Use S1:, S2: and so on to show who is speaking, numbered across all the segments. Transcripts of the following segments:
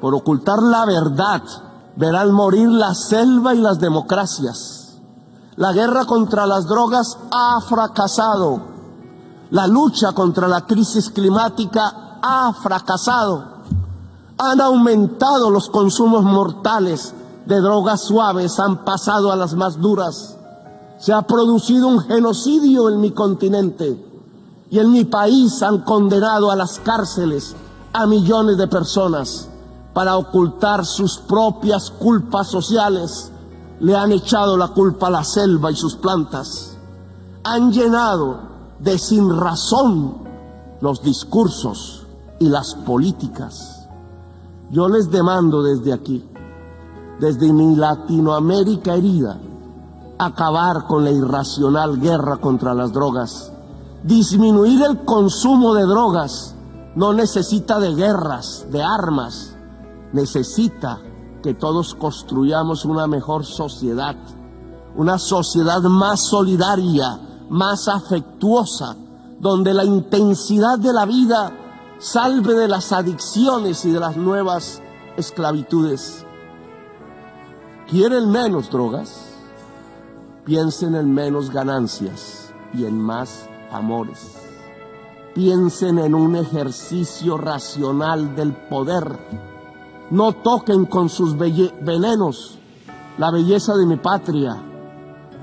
S1: Por ocultar la verdad, verán morir la selva y las democracias. La guerra contra las drogas ha fracasado. La lucha contra la crisis climática ha fracasado. Han aumentado los consumos mortales de drogas suaves, han pasado a las más duras. Se ha producido un genocidio en mi continente y en mi país han condenado a las cárceles a millones de personas. Para ocultar sus propias culpas sociales, le han echado la culpa a la selva y sus plantas. Han llenado de sinrazón los discursos y las políticas. Yo les demando desde aquí, desde mi Latinoamérica herida, acabar con la irracional guerra contra las drogas. Disminuir el consumo de drogas no necesita de guerras, de armas. Necesita que todos construyamos una mejor sociedad, una sociedad más solidaria, más afectuosa, donde la intensidad de la vida salve de las adicciones y de las nuevas esclavitudes. ¿Quieren menos drogas? Piensen en menos ganancias y en más amores. Piensen en un ejercicio racional del poder. No toquen con sus venenos la belleza de mi patria.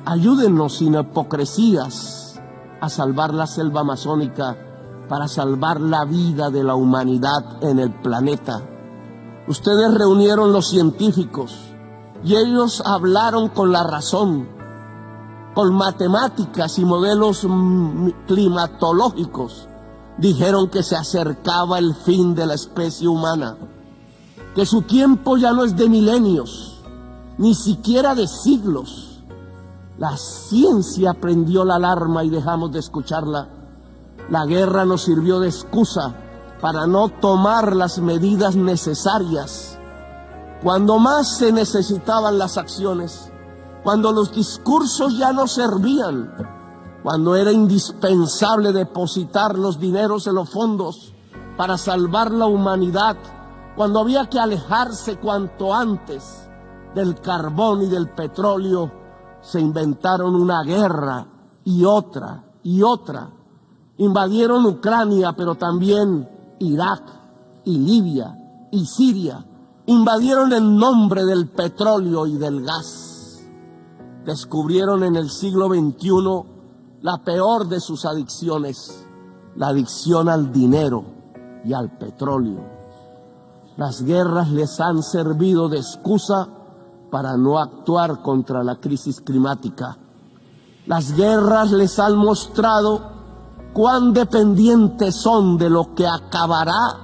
S1: Ayúdennos sin hipocresías a salvar la selva amazónica para salvar la vida de la humanidad en el planeta. Ustedes reunieron los científicos y ellos hablaron con la razón, con matemáticas y modelos climatológicos. Dijeron que se acercaba el fin de la especie humana, que su tiempo ya no es de milenios, ni siquiera de siglos. La ciencia prendió la alarma y dejamos de escucharla. La guerra nos sirvió de excusa para no tomar las medidas necesarias. Cuando más se necesitaban las acciones, cuando los discursos ya no servían, cuando era indispensable depositar los dineros en los fondos para salvar la humanidad, cuando había que alejarse cuanto antes del carbón y del petróleo, se inventaron una guerra y otra y otra. Invadieron Ucrania, pero también Irak y Libia y Siria. Invadieron en nombre del petróleo y del gas. Descubrieron en el siglo XXI la peor de sus adicciones, la adicción al dinero y al petróleo. Las guerras les han servido de excusa para no actuar contra la crisis climática. Las guerras les han mostrado cuán dependientes son de lo que acabará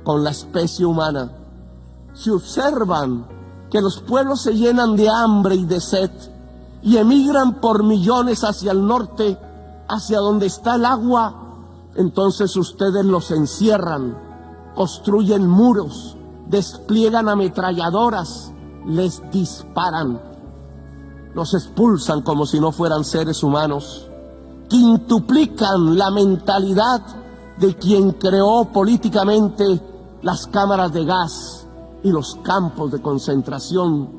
S1: con la especie humana. Si observan que los pueblos se llenan de hambre y de sed y emigran por millones hacia el norte, hacia donde está el agua, entonces ustedes los encierran, construyen muros, despliegan ametralladoras, les disparan, los expulsan como si no fueran seres humanos, quintuplican la mentalidad de quien creó políticamente las cámaras de gas y los campos de concentración,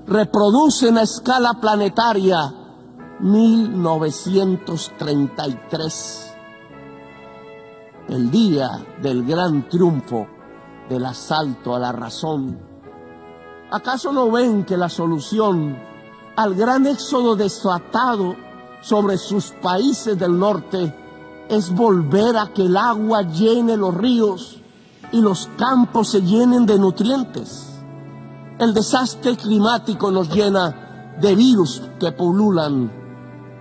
S1: reproducen a escala planetaria 1933. El día del gran triunfo del asalto a la razón. ¿Acaso no ven que la solución al gran éxodo desatado sobre sus países del norte es volver a que el agua llene los ríos y los campos se llenen de nutrientes? El desastre climático nos llena de virus que pululan,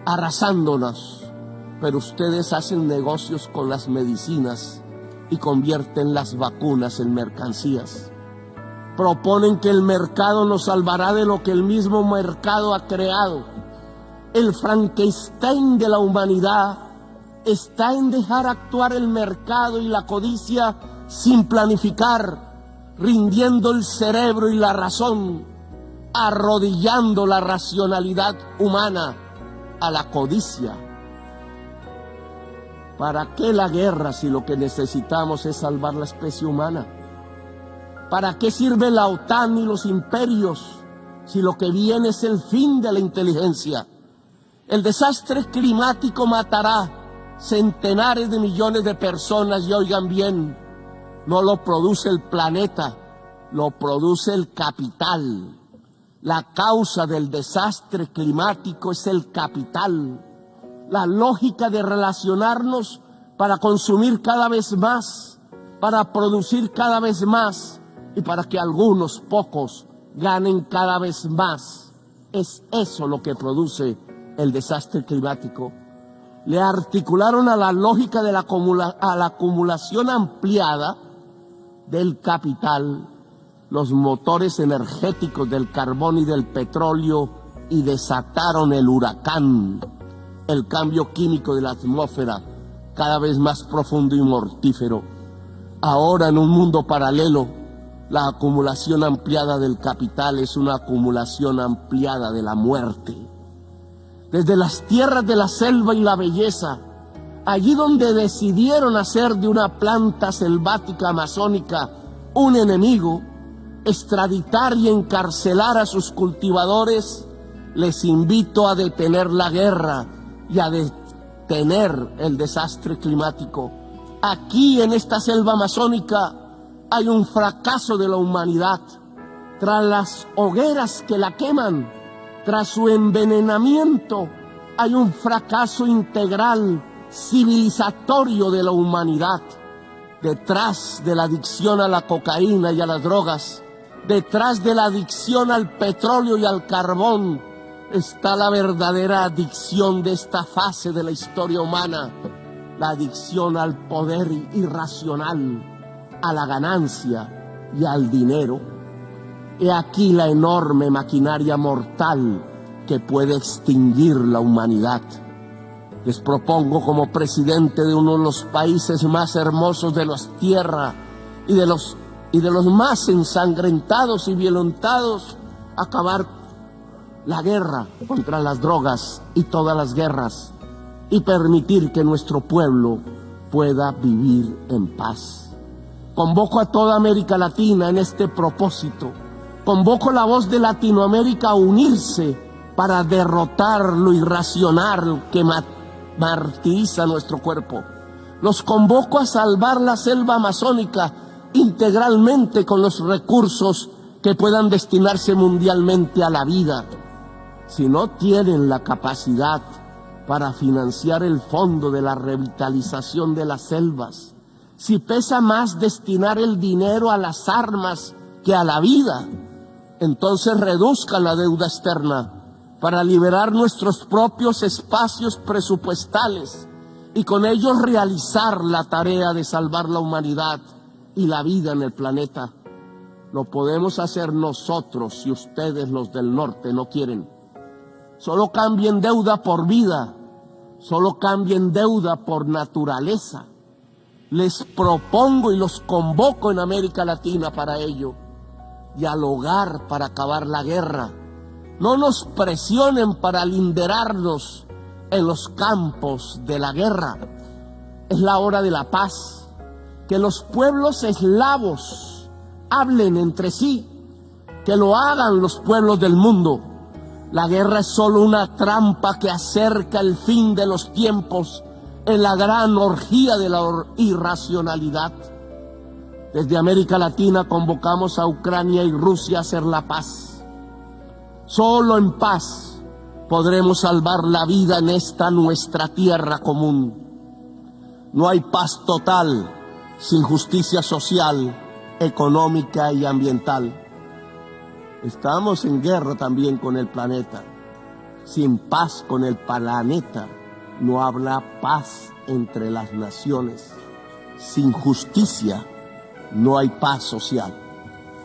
S1: arrasándonos. Pero ustedes hacen negocios con las medicinas y convierten las vacunas en mercancías. Proponen que el mercado nos salvará de lo que el mismo mercado ha creado. El Frankenstein de la humanidad está en dejar actuar el mercado y la codicia sin planificar, rindiendo el cerebro y la razón, arrodillando la racionalidad humana a la codicia. ¿Para qué la guerra si lo que necesitamos es salvar la especie humana? ¿Para qué sirve la OTAN y los imperios si lo que viene es el fin de la inteligencia? El desastre climático matará centenares de millones de personas y oigan bien, no lo produce el planeta, lo produce el capital. La causa del desastre climático es el capital. La lógica de relacionarnos para consumir cada vez más, para producir cada vez más y para que algunos pocos ganen cada vez más. Es eso lo que produce el desastre climático. Le articularon a la lógica de la acumulación ampliada del capital los motores energéticos del carbón y del petróleo y desataron el huracán, el cambio químico de la atmósfera, cada vez más profundo y mortífero. Ahora, en un mundo paralelo, la acumulación ampliada del capital es una acumulación ampliada de la muerte. Desde las tierras de la selva y la belleza, allí donde decidieron hacer de una planta selvática amazónica un enemigo, extraditar y encarcelar a sus cultivadores, les invito a detener la guerra y a detener el desastre climático. Aquí en esta selva amazónica hay un fracaso de la humanidad. Tras las hogueras que la queman, tras su envenenamiento, hay un fracaso integral, civilizatorio de la humanidad. Detrás de la adicción a la cocaína y a las drogas, detrás de la adicción al petróleo y al carbón, está la verdadera adicción de esta fase de la historia humana, la adicción al poder irracional, a la ganancia y al dinero. He aquí la enorme maquinaria mortal que puede extinguir la humanidad. Les propongo como presidente de uno de los países más hermosos de la tierra y de los más ensangrentados y violentados, acabar la guerra contra las drogas y todas las guerras y permitir que nuestro pueblo pueda vivir en paz. Convoco a toda América Latina en este propósito. Convoco la voz de Latinoamérica a unirse para derrotar lo irracional que martiriza nuestro cuerpo. Los convoco a salvar la selva amazónica integralmente con los recursos que puedan destinarse mundialmente a la vida. Si no tienen la capacidad para financiar el fondo de la revitalización de las selvas, si pesa más destinar el dinero a las armas que a la vida, entonces reduzcan la deuda externa para liberar nuestros propios espacios presupuestales y con ellos realizar la tarea de salvar la humanidad y la vida en el planeta. Lo podemos hacer nosotros si ustedes, los del norte, no quieren. Solo cambien deuda por vida, solo cambien deuda por naturaleza. Les propongo y los convoco en América Latina para ello. Dialogar para acabar la guerra. No nos presionen para linderarnos en los campos de la guerra. Es la hora de la paz. Que los pueblos eslavos hablen entre sí. Que lo hagan los pueblos del mundo. La guerra es solo una trampa que acerca el fin de los tiempos en la gran orgía de la irracionalidad. Desde América Latina convocamos a Ucrania y Rusia a hacer la paz. Solo en paz podremos salvar la vida en esta nuestra tierra común. No hay paz total sin justicia social, económica y ambiental. Estamos en guerra también con el planeta. Sin paz con el planeta no habrá paz entre las naciones. Sin justicia no hay paz social.